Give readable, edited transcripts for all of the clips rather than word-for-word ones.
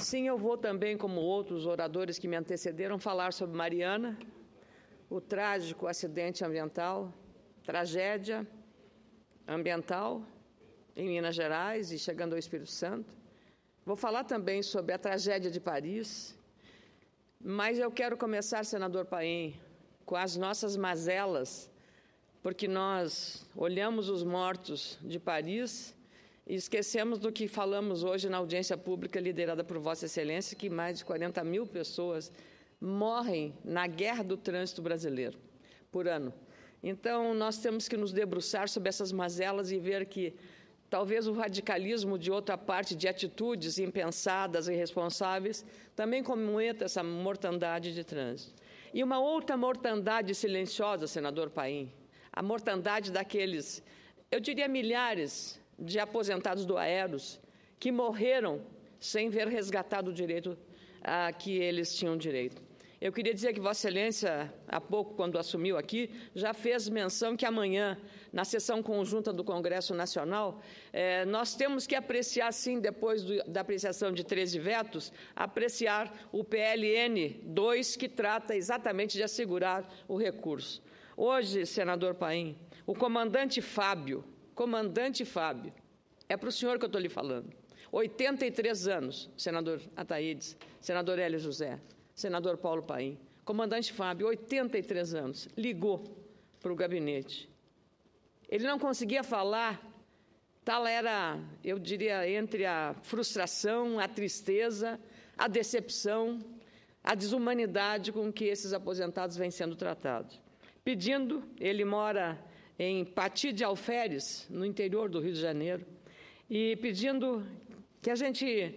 Sim, eu vou também, como outros oradores que me antecederam, falar sobre Mariana, o trágico acidente ambiental, tragédia ambiental em Minas Gerais e chegando ao Espírito Santo. Vou falar também sobre a tragédia de Paris, mas eu quero começar, senador Paim, com as nossas mazelas, porque nós olhamos os mortos de Paris e esquecemos do que falamos hoje na audiência pública liderada por Vossa Excelência, que mais de 40 mil pessoas morrem na guerra do trânsito brasileiro por ano. Então, nós temos que nos debruçar sobre essas mazelas e ver que talvez o radicalismo de outra parte, de atitudes impensadas e irresponsáveis, também cometa essa mortandade de trânsito. E uma outra mortandade silenciosa, senador Paim, a mortandade daqueles, eu diria milhares de aposentados do Aeros que morreram sem ver resgatado o direito a que eles tinham direito. Eu queria dizer que Vossa Excelência, há pouco, quando assumiu aqui, já fez menção que amanhã, na sessão conjunta do Congresso Nacional, nós temos que apreciar, sim, depois da apreciação de 13 vetos, apreciar o PLN 2, que trata exatamente de assegurar o recurso. Hoje, senador Paim, o comandante Fábio, é para o senhor que eu estou lhe falando, 83 anos, senador Ataídes, senador Hélio José, senador Paulo Paim, comandante Fábio, 83 anos, ligou para o gabinete. Ele não conseguia falar, tal era, eu diria, entre a frustração, a tristeza, a decepção, a desumanidade com que esses aposentados vêm sendo tratados. Pedindo, ele mora em Pati de Alferes, no interior do Rio de Janeiro, e pedindo que a gente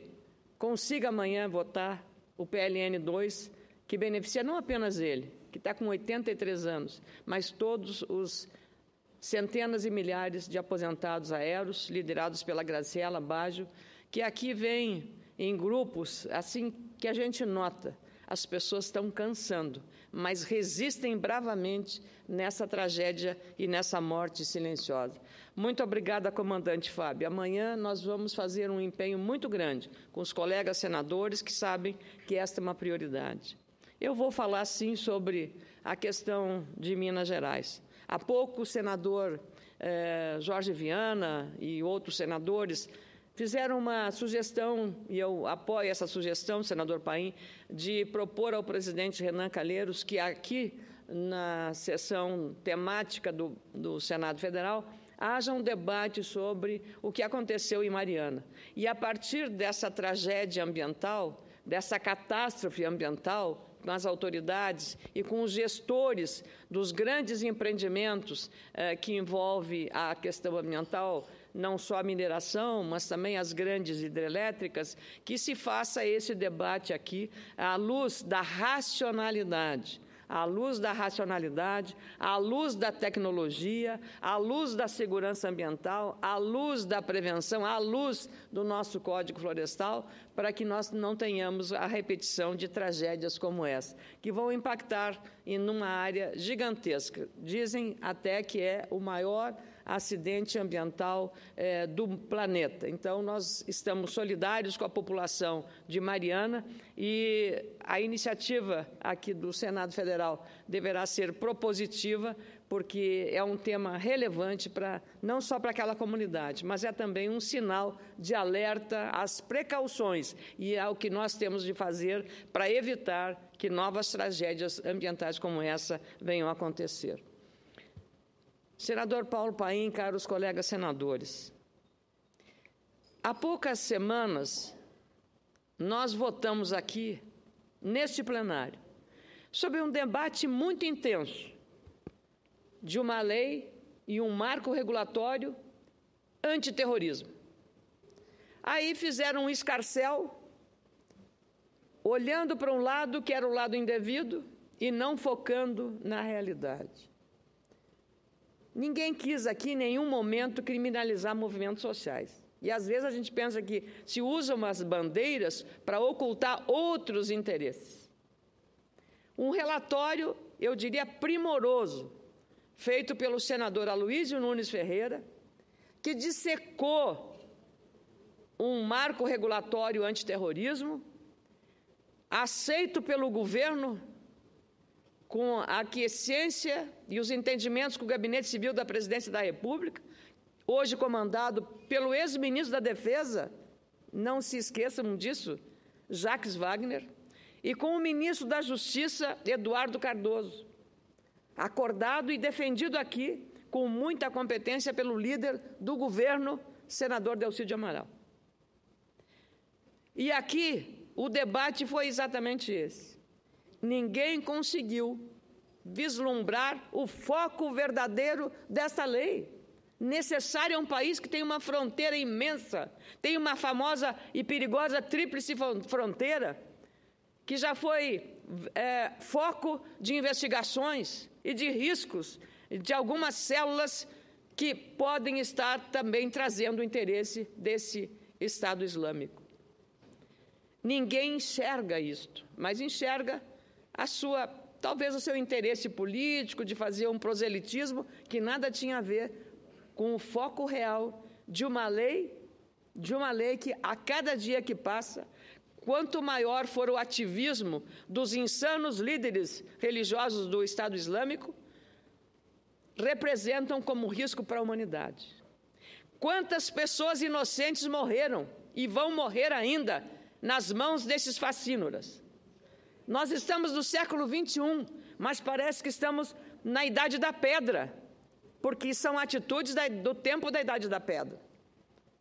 consiga amanhã votar o PLN 2, que beneficia não apenas ele, que está com 83 anos, mas todos os centenas e milhares de aposentados aéreos, liderados pela Graciela Baggio, que aqui vêm em grupos, assim que a gente nota, as pessoas estão cansando, mas resistem bravamente nessa tragédia e nessa morte silenciosa. Muito obrigada, comandante Fábio. Amanhã nós vamos fazer um empenho muito grande com os colegas senadores que sabem que esta é uma prioridade. Eu vou falar, sim, sobre a questão de Minas Gerais. Há pouco o senador Jorge Viana e outros senadores fizeram uma sugestão, e eu apoio essa sugestão, senador Paim, de propor ao presidente Renan Calheiros que aqui, na sessão temática do Senado Federal, haja um debate sobre o que aconteceu em Mariana. E, a partir dessa tragédia ambiental, dessa catástrofe ambiental, com as autoridades e com os gestores dos grandes empreendimentos que envolvem a questão ambiental, não só a mineração, mas também as grandes hidrelétricas, que se faça esse debate aqui à luz da racionalidade, à luz da tecnologia, à luz da segurança ambiental, à luz da prevenção, à luz do nosso Código Florestal, para que nós não tenhamos a repetição de tragédias como essa, que vão impactar em uma área gigantesca. Dizem até que é o maior acidente ambiental do planeta. Então, nós estamos solidários com a população de Mariana e a iniciativa aqui do Senado Federal deverá ser propositiva, porque é um tema relevante não só para aquela comunidade, mas é também um sinal de alerta às precauções e ao que nós temos de fazer para evitar que novas tragédias ambientais como essa venham a acontecer. Senador Paulo Paim, caros colegas senadores, há poucas semanas nós votamos aqui, neste plenário, sobre um debate muito intenso de uma lei e um marco regulatório antiterrorismo. Aí fizeram um escarcéu, olhando para um lado que era o lado indevido e não focando na realidade. Ninguém quis aqui, em nenhum momento, criminalizar movimentos sociais. E, às vezes, a gente pensa que se usam umas bandeiras para ocultar outros interesses. Um relatório, eu diria, primoroso, feito pelo senador Aloysio Nunes Ferreira, que dissecou um marco regulatório antiterrorismo aceito pelo governo, com a aquiescência e os entendimentos com o Gabinete Civil da Presidência da República, hoje comandado pelo ex-ministro da Defesa, não se esqueçam disso, Jacques Wagner, e com o ministro da Justiça, Eduardo Cardoso, acordado e defendido aqui com muita competência pelo líder do governo, senador Delcídio Amaral. E aqui o debate foi exatamente esse. Ninguém conseguiu vislumbrar o foco verdadeiro desta lei. Necessário a um país que tem uma fronteira imensa, tem uma famosa e perigosa tríplice fronteira, que já foi foco de investigações e de riscos de algumas células que podem estar também trazendo o interesse desse Estado Islâmico. Ninguém enxerga isto, mas enxerga talvez o seu interesse político de fazer um proselitismo que nada tinha a ver com o foco real de uma lei que a cada dia que passa, quanto maior for o ativismo dos insanos líderes religiosos do Estado Islâmico, representam como risco para a humanidade. Quantas pessoas inocentes morreram e vão morrer ainda nas mãos desses fascínoras? Nós estamos no século XXI, mas parece que estamos na Idade da Pedra, porque são atitudes do tempo da Idade da Pedra.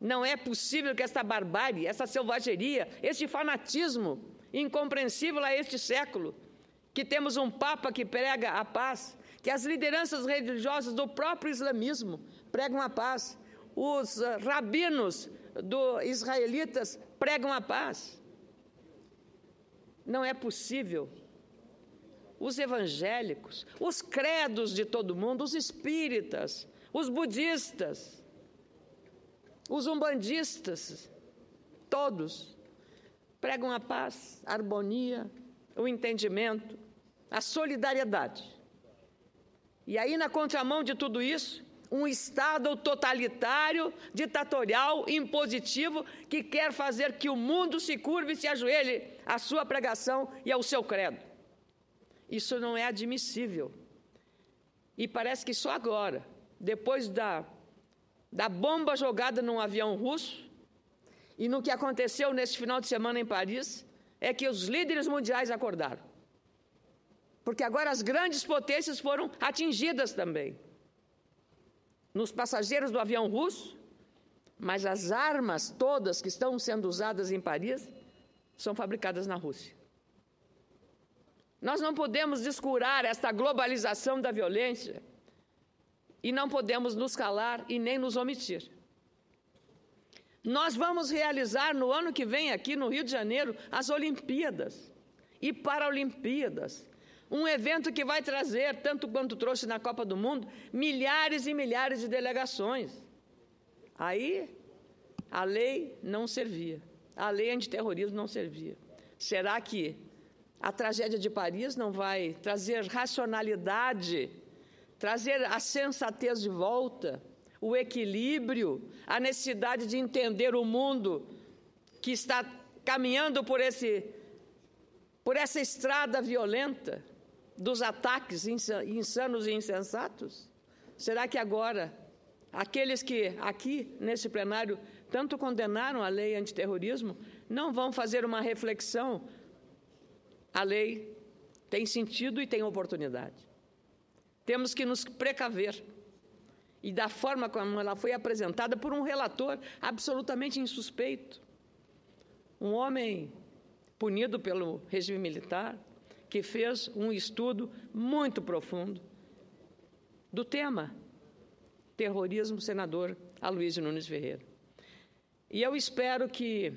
Não é possível que esta barbárie, essa selvageria, este fanatismo incompreensível a este século, que temos um Papa que prega a paz, que as lideranças religiosas do próprio islamismo pregam a paz, os rabinos israelitas pregam a paz. Não é possível. Os evangélicos, os credos de todo mundo, os espíritas, os budistas, os umbandistas, todos pregam a paz, a harmonia, o entendimento, a solidariedade. E aí, na contramão de tudo isso, um Estado totalitário, ditatorial, impositivo, que quer fazer que o mundo se curve e se ajoelhe à sua pregação e ao seu credo. Isso não é admissível. E parece que só agora, depois da bomba jogada num avião russo e no que aconteceu neste final de semana em Paris, é que os líderes mundiais acordaram. Porque agora as grandes potências foram atingidas também. Nos passageiros do avião russo, mas as armas todas que estão sendo usadas em Paris são fabricadas na Rússia. Nós não podemos descurar esta globalização da violência e não podemos nos calar e nem nos omitir. Nós vamos realizar no ano que vem aqui no Rio de Janeiro as Olimpíadas e Paralimpíadas. Um evento que vai trazer, tanto quanto trouxe na Copa do Mundo, milhares e milhares de delegações. Aí, a lei não servia. A lei antiterrorismo não servia. Será que a tragédia de Paris não vai trazer racionalidade, trazer a sensatez de volta, o equilíbrio, a necessidade de entender o mundo que está caminhando por essa estrada violenta dos ataques insanos e insensatos? Será que agora, aqueles que aqui nesse plenário tanto condenaram a lei antiterrorismo, não vão fazer uma reflexão? A lei tem sentido e tem oportunidade. Temos que nos precaver. E da forma como ela foi apresentada por um relator absolutamente insuspeito, um homem punido pelo regime militar, que fez um estudo muito profundo do tema terrorismo, senador Aloysio Nunes Ferreira. E eu espero que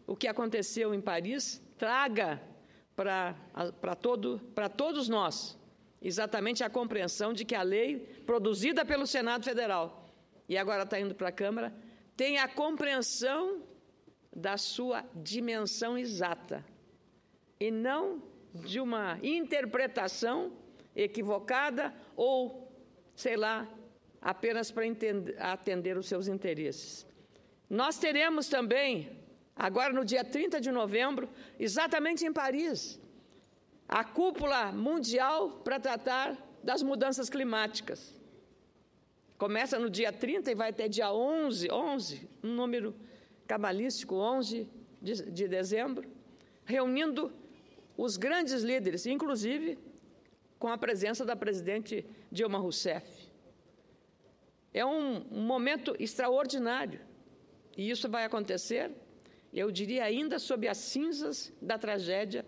o que aconteceu em Paris traga para todos nós exatamente a compreensão de que a lei produzida pelo Senado Federal e agora está indo para a Câmara tem a compreensão da sua dimensão exata e não de uma interpretação equivocada ou, sei lá, apenas para atender os seus interesses. Nós teremos também agora no dia 30 de novembro, exatamente em Paris, a cúpula mundial para tratar das mudanças climáticas. Começa no dia 30 e vai até dia 11, um número cabalístico, 11 de dezembro, reunindo os grandes líderes, inclusive com a presença da presidente Dilma Rousseff. É um momento extraordinário, e isso vai acontecer, eu diria, ainda sob as cinzas da tragédia,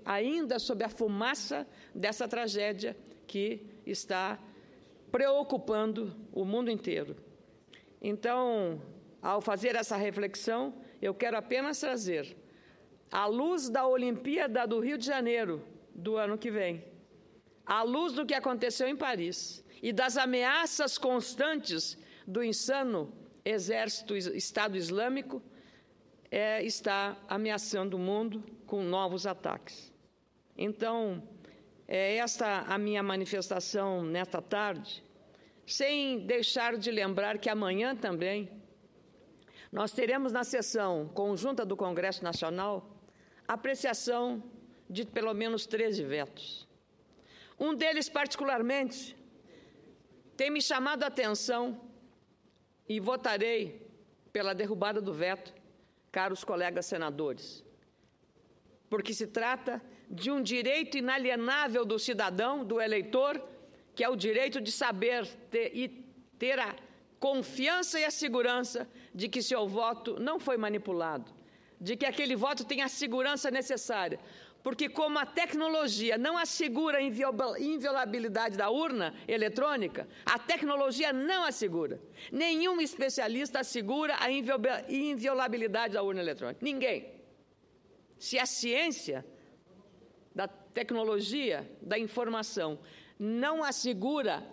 ainda sob a fumaça dessa tragédia que está preocupando o mundo inteiro. Então, ao fazer essa reflexão, eu quero apenas trazer, à luz da Olimpíada do Rio de Janeiro do ano que vem, à luz do que aconteceu em Paris e das ameaças constantes do insano exército Estado Islâmico, está ameaçando o mundo com novos ataques. Então, é esta a minha manifestação nesta tarde, sem deixar de lembrar que amanhã também nós teremos na sessão conjunta do Congresso Nacional apreciação de pelo menos 13 vetos. Um deles, particularmente, tem me chamado a atenção e votarei pela derrubada do veto, caros colegas senadores, porque se trata de um direito inalienável do cidadão, do eleitor, que é o direito de saber ter a confiança e a segurança de que seu voto não foi manipulado, de que aquele voto tem a segurança necessária, porque como a tecnologia não assegura a inviolabilidade da urna eletrônica, a tecnologia não assegura. Nenhum especialista assegura a inviolabilidade da urna eletrônica. Ninguém. Se a ciência da tecnologia, da informação, não assegura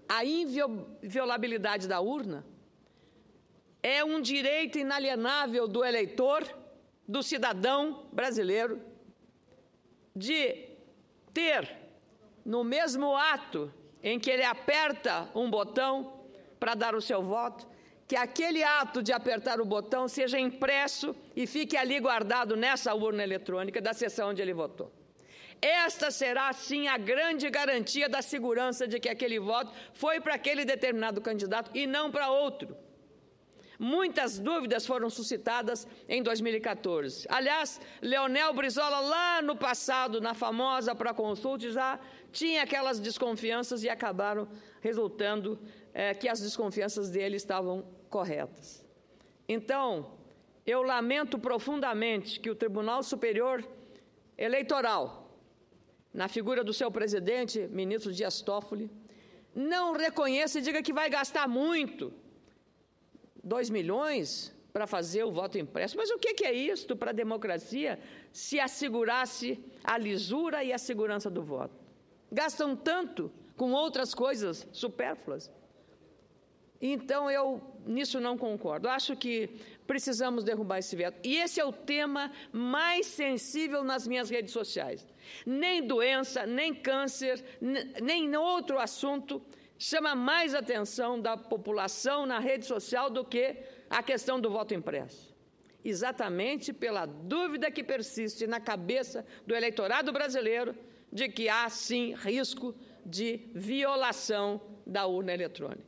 a inviolabilidade da urna, é um direito inalienável do eleitor, do cidadão brasileiro, de ter, no mesmo ato em que ele aperta um botão para dar o seu voto, que aquele ato de apertar o botão seja impresso e fique ali guardado nessa urna eletrônica da sessão onde ele votou. Esta será, sim, a grande garantia da segurança de que aquele voto foi para aquele determinado candidato e não para outro. Muitas dúvidas foram suscitadas em 2014. Aliás, Leonel Brizola, lá no passado, na famosa Proconsulta, já tinha aquelas desconfianças e acabaram resultando que as desconfianças dele estavam corretas. Então, eu lamento profundamente que o Tribunal Superior Eleitoral, na figura do seu presidente, ministro Dias Toffoli, não reconheça e diga que vai gastar muito, 2 milhões para fazer o voto impresso. Mas o que é isto para a democracia se assegurasse a lisura e a segurança do voto? Gastam tanto com outras coisas supérfluas. Então, eu nisso não concordo. Acho que precisamos derrubar esse veto. E esse é o tema mais sensível nas minhas redes sociais. Nem doença, nem câncer, nem outro assunto chama mais atenção da população na rede social do que a questão do voto impresso. Exatamente pela dúvida que persiste na cabeça do eleitorado brasileiro de que há, sim, risco de violação da urna eletrônica.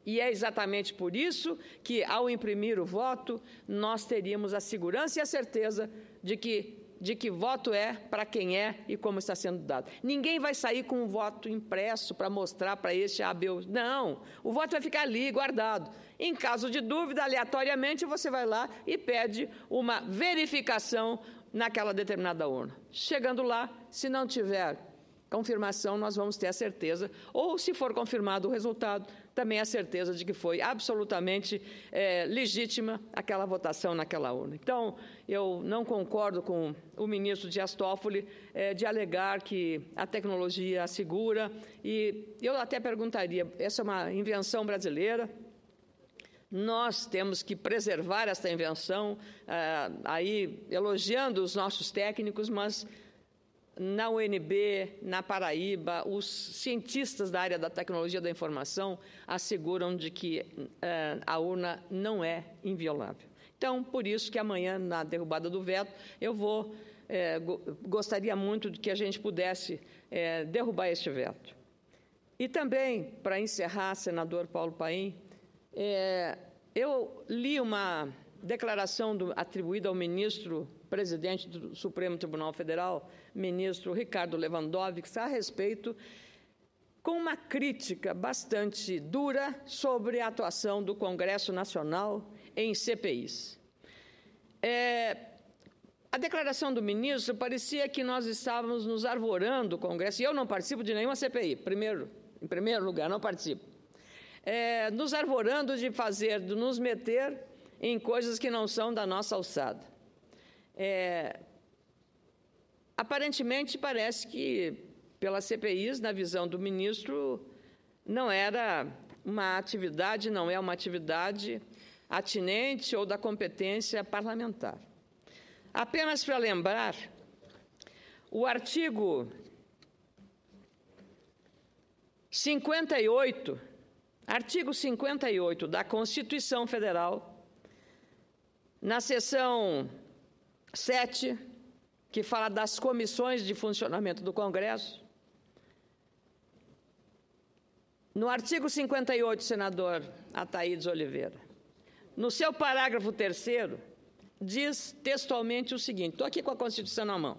E é exatamente por isso que, ao imprimir o voto, nós teríamos a segurança e a certeza de que voto é para quem é e como está sendo dado. Ninguém vai sair com um voto impresso para mostrar para este A, B, não. O voto vai ficar ali, guardado. Em caso de dúvida, aleatoriamente, você vai lá e pede uma verificação naquela determinada urna. Chegando lá, se não tiver confirmação, nós vamos ter a certeza, ou se for confirmado o resultado, também a certeza de que foi absolutamente legítima aquela votação naquela urna. Então, eu não concordo com o ministro Dias Toffoli de alegar que a tecnologia assegura, e eu até perguntaria, essa é uma invenção brasileira, nós temos que preservar essa invenção, aí elogiando os nossos técnicos, mas na UNB, na Paraíba, os cientistas da área da tecnologia da informação asseguram de que a urna não é inviolável, Então, por isso que amanhã, na derrubada do veto, eu gostaria muito de que a gente pudesse derrubar este veto. E também, para encerrar, senador Paulo Paim, eu li uma declaração atribuída ao ministro-presidente do Supremo Tribunal Federal, ministro Ricardo Lewandowski, a respeito, com uma crítica bastante dura sobre a atuação do Congresso Nacional em CPIs. A declaração do ministro parecia que nós estávamos nos arvorando o Congresso, e eu não participo de nenhuma CPI, em primeiro lugar, não participo. Nos arvorando de nos meter em coisas que não são da nossa alçada. Aparentemente, parece que, pelas CPIs, na visão do ministro, não é uma atividade atinente ou da competência parlamentar. Apenas para lembrar, o artigo 58 da Constituição Federal, na seção 7, que fala das comissões de funcionamento do Congresso, no artigo 58, senador Ataídes Oliveira, no seu parágrafo 3º, diz textualmente o seguinte, estou aqui com a Constituição na mão.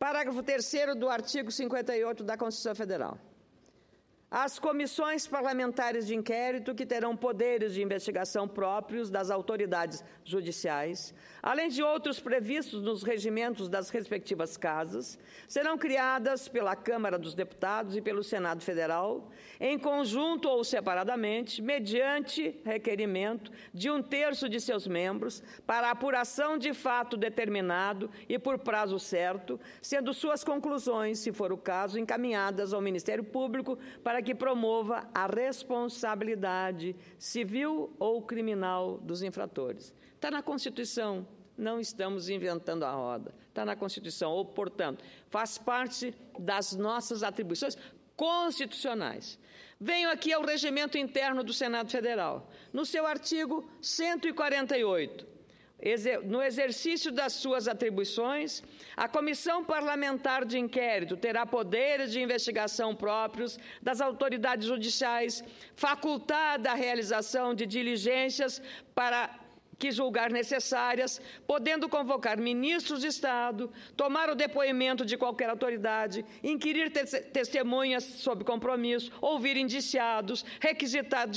Parágrafo 3º do artigo 58 da Constituição Federal. As comissões parlamentares de inquérito, que terão poderes de investigação próprios das autoridades judiciais, além de outros previstos nos regimentos das respectivas casas, serão criadas pela Câmara dos Deputados e pelo Senado Federal, em conjunto ou separadamente, mediante requerimento de 1/3 de seus membros, para apuração de fato determinado e por prazo certo, sendo suas conclusões, se for o caso, encaminhadas ao Ministério Público para que promova a responsabilidade civil ou criminal dos infratores. Está na Constituição, não estamos inventando a roda. Está na Constituição, ou, portanto, faz parte das nossas atribuições constitucionais. Venho aqui ao regimento interno do Senado Federal. No seu artigo 148, no exercício das suas atribuições, a Comissão Parlamentar de Inquérito terá poderes de investigação próprios das autoridades judiciais, facultada a realização de diligências para que julgar necessárias, podendo convocar ministros de Estado, tomar o depoimento de qualquer autoridade, inquirir testemunhas sob compromisso, ouvir indiciados, requisitar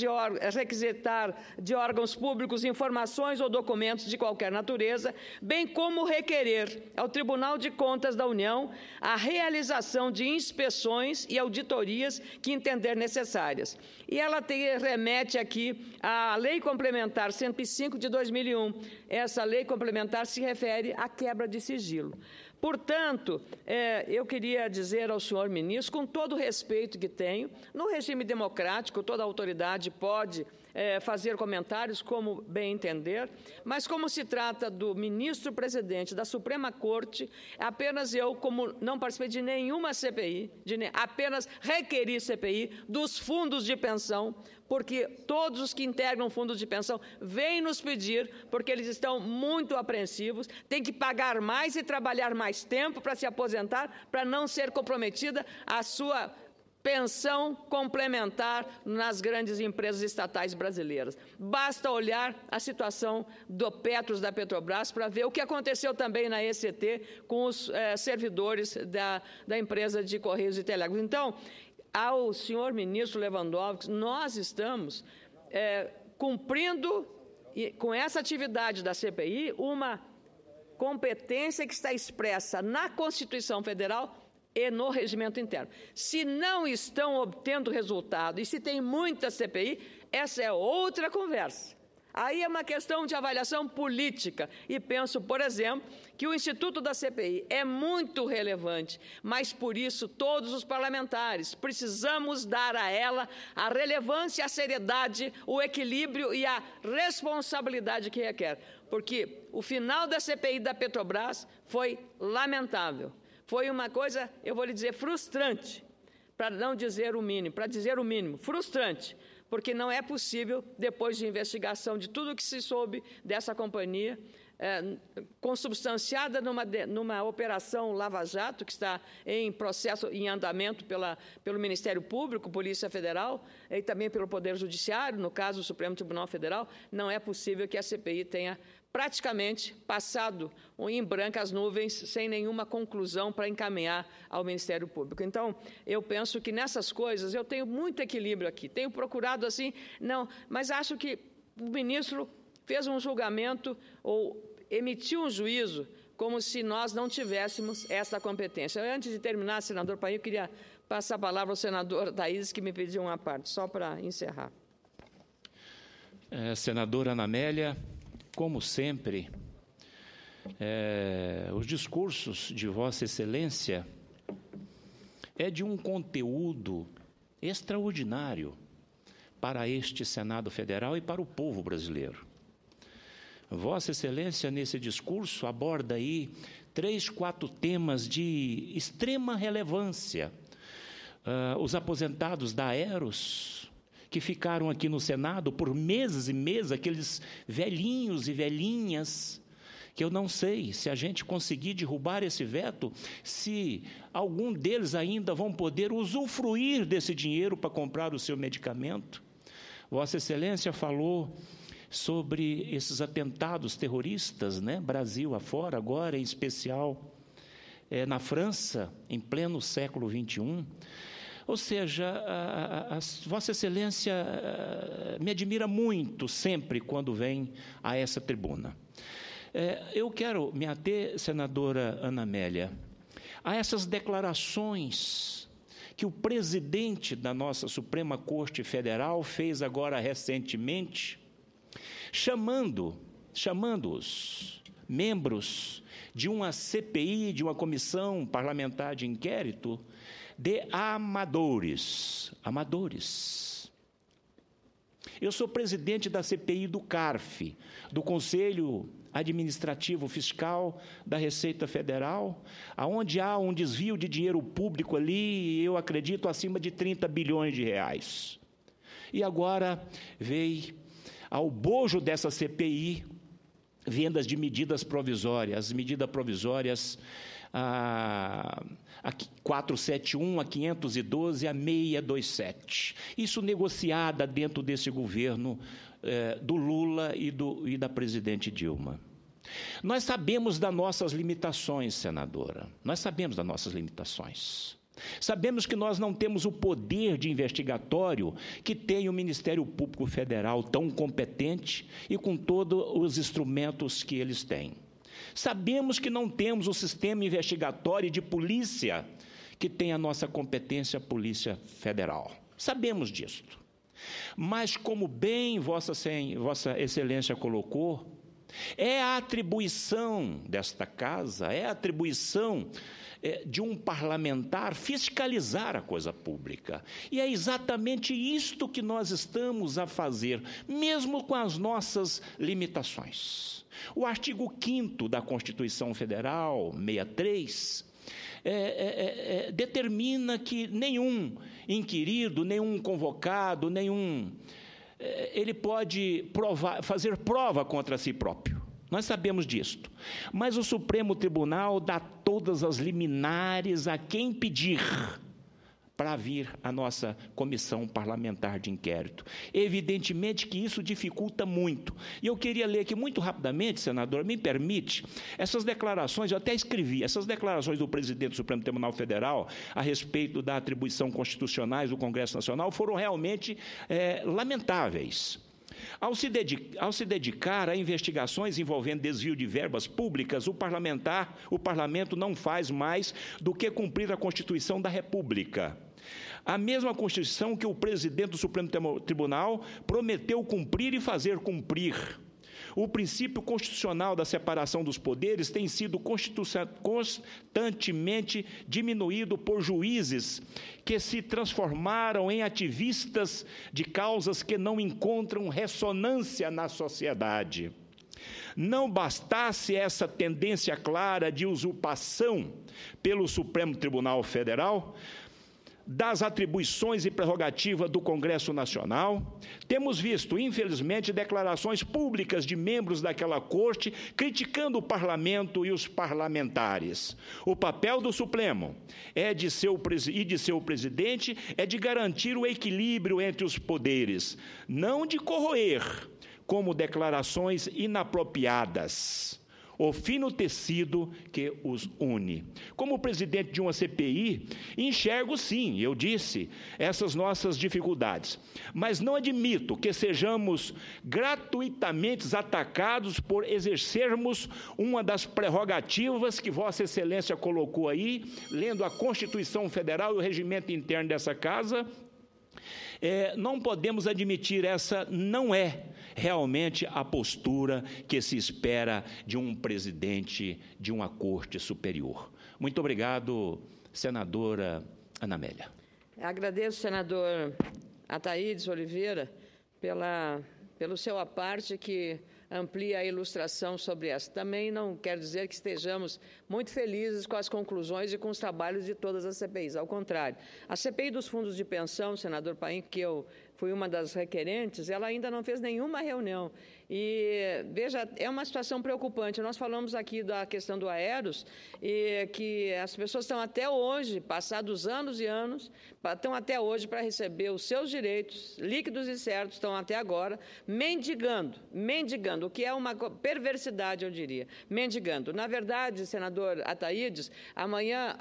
de órgãos públicos informações ou documentos de qualquer natureza, bem como requerer ao Tribunal de Contas da União a realização de inspeções e auditorias que entender necessárias. E ela remete aqui à Lei Complementar 105 de 2001. Essa lei complementar se refere à quebra de sigilo. Portanto, eu queria dizer ao senhor ministro, com todo o respeito que tenho, no regime democrático, toda autoridade pode fazer comentários como bem entender, mas como se trata do ministro-presidente da Suprema Corte, apenas eu, como não participei de nenhuma CPI, apenas requeri CPI dos fundos de pensão, porque todos os que integram fundos de pensão vêm nos pedir, porque eles estão muito apreensivos, têm que pagar mais e trabalhar mais tempo para se aposentar, para não ser comprometida a sua pensão complementar nas grandes empresas estatais brasileiras. Basta olhar a situação do Petros, da Petrobras, para ver o que aconteceu também na ECT com os servidores da empresa de Correios e Telégrafos. Então, ao senhor ministro Lewandowski, nós estamos cumprindo, com essa atividade da CPI, uma competência que está expressa na Constituição Federal e no regimento interno. Se não estão obtendo resultado e se tem muita CPI, essa é outra conversa. Aí é uma questão de avaliação política. E penso, por exemplo, que o Instituto da CPI é muito relevante, mas, por isso, todos os parlamentares precisamos dar a ela a relevância, a seriedade, o equilíbrio e a responsabilidade que requer. Porque o final da CPI da Petrobras foi lamentável. Foi uma coisa, eu vou lhe dizer, frustrante, para não dizer o mínimo, para dizer o mínimo, frustrante, porque não é possível, depois de investigação de tudo que se soube dessa companhia, consubstanciada numa operação Lava Jato, que está em processo, em andamento pelo Ministério Público, Polícia Federal, e também pelo Poder Judiciário, no caso, o Supremo Tribunal Federal, não é possível que a CPI tenha praticamente passado em branco as nuvens, sem nenhuma conclusão para encaminhar ao Ministério Público. Então, eu penso que nessas coisas eu tenho muito equilíbrio aqui, tenho procurado assim, não, mas acho que o ministro fez um julgamento ou emitiu um juízo como se nós não tivéssemos essa competência. Antes de terminar, senador Paim, eu queria passar a palavra ao senador Thaís, que me pediu uma parte, só para encerrar. Senadora Ana Amélia, como sempre, os discursos de Vossa Excelência é de um conteúdo extraordinário para este Senado Federal e para o povo brasileiro. Vossa Excelência, nesse discurso, aborda aí 3, 4 temas de extrema relevância. Os aposentados da Aeros, que ficaram aqui no Senado por meses e meses, aqueles velhinhos e velhinhas, que eu não sei se a gente conseguir derrubar esse veto, se algum deles ainda vão poder usufruir desse dinheiro para comprar o seu medicamento. Vossa Excelência falou sobre esses atentados terroristas, né? Brasil afora, agora em especial na França, em pleno século XXI. Ou seja, Vossa Excelência me admira muito sempre quando vem a essa tribuna. Eu quero me ater, senadora Ana Amélia, a essas declarações que o presidente da nossa Suprema Corte Federal fez agora recentemente, chamando-os membros de uma CPI, de uma comissão parlamentar de inquérito, de amadores. Eu sou presidente da CPI do CARF, do Conselho Administrativo Fiscal da Receita Federal, onde há um desvio de dinheiro público ali, eu acredito, acima de 30 bilhões de reais. E agora veio ao bojo dessa CPI, vendas de medidas provisórias, as medidas provisórias a 471, a 512, a 627. Isso negociada dentro desse governo do Lula e da presidente Dilma. Nós sabemos das nossas limitações, senadora, nós sabemos das nossas limitações. Sabemos que nós não temos o poder de investigatório que tem o Ministério Público Federal, tão competente e com todos os instrumentos que eles têm. Sabemos que não temos o sistema investigatório de polícia que tem a nossa competência, a Polícia Federal. Sabemos disto. Mas, como bem Vossa Excelência colocou, é a atribuição desta casa, é a atribuição de um parlamentar fiscalizar a coisa pública. E é exatamente isto que nós estamos a fazer, mesmo com as nossas limitações. O artigo 5º da Constituição Federal, 63, determina que nenhum inquirido, nenhum convocado, ele pode fazer prova contra si próprio. Nós sabemos disto. Mas o Supremo Tribunal dá todas as liminares a quem pedir para vir a nossa comissão parlamentar de inquérito. Evidentemente que isso dificulta muito. E eu queria ler aqui muito rapidamente, senador, me permite, essas declarações, eu até escrevi, essas declarações do presidente do Supremo Tribunal Federal a respeito da atribuição constitucionais do Congresso Nacional foram realmente lamentáveis. Ao se dedicar a investigações envolvendo desvio de verbas públicas, o parlamento não faz mais do que cumprir a Constituição da República. A mesma Constituição que o presidente do Supremo Tribunal prometeu cumprir e fazer cumprir. O princípio constitucional da separação dos poderes tem sido constantemente diminuído por juízes que se transformaram em ativistas de causas que não encontram ressonância na sociedade. Não bastasse essa tendência clara de usurpação pelo Supremo Tribunal Federal, das atribuições e prerrogativas do Congresso Nacional. Temos visto, infelizmente, declarações públicas de membros daquela corte criticando o parlamento e os parlamentares. O papel do Supremo e de seu presidente é de garantir o equilíbrio entre os poderes, não de corroer, como declarações inapropriadas, o fino tecido que os une. Como presidente de uma CPI, enxergo sim, eu disse, essas nossas dificuldades, mas não admito que sejamos gratuitamente atacados por exercermos uma das prerrogativas que Vossa Excelência colocou aí, lendo a Constituição Federal e o regimento interno dessa casa. Não podemos admitir, essa não é realmente a postura que se espera de um presidente de uma corte superior. Muito obrigado, senadora Ana Amélia. Agradeço, senador Ataídes Oliveira, pelo seu aparte que amplia a ilustração sobre essa. Também não quer dizer que estejamos muito felizes com as conclusões e com os trabalhos de todas as CPIs. Ao contrário, a CPI dos fundos de pensão, senador Paim, que eu fui uma das requerentes, ela ainda não fez nenhuma reunião. E, veja, é uma situação preocupante. Nós falamos aqui da questão do Aeros, e que as pessoas estão até hoje, passados anos e anos, estão até hoje para receber os seus direitos líquidos e certos, estão até agora mendigando, o que é uma perversidade, eu diria, mendigando. Na verdade, senador Ataídes, amanhã,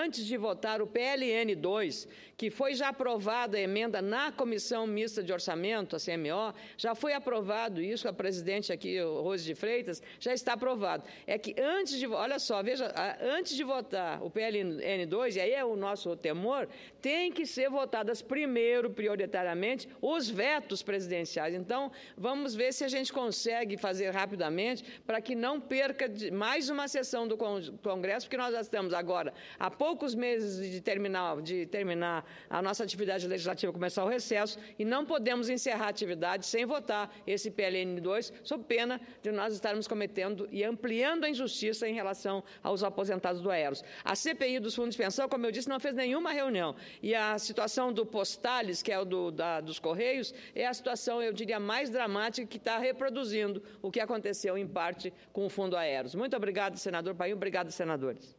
antes de votar o PLN 2, que foi já aprovada a emenda na Comissão Mista de Orçamento, a CMO, já foi aprovado isso, a presidente aqui, Rose de Freitas, já está aprovado. É que antes de, olha só, veja, antes de votar o PLN 2, e aí é o nosso temor, tem que ser votadas primeiro, prioritariamente, os vetos presidenciais. Então, vamos ver se a gente consegue fazer rapidamente para que não perca mais uma sessão do Congresso, porque nós já estamos agora há poucos meses de terminar a nossa atividade legislativa, começar o recesso, e não podemos encerrar a atividade sem votar esse PLN 2, sob pena de nós estarmos cometendo e ampliando a injustiça em relação aos aposentados do Aeros. A CPI dos fundos de pensão, como eu disse, não fez nenhuma reunião. E a situação do Postales, que é o dos Correios, é a situação, eu diria, mais dramática, que está reproduzindo o que aconteceu, em parte, com o Fundo Aeros. Muito obrigado, senador Paim. Obrigado, senadores.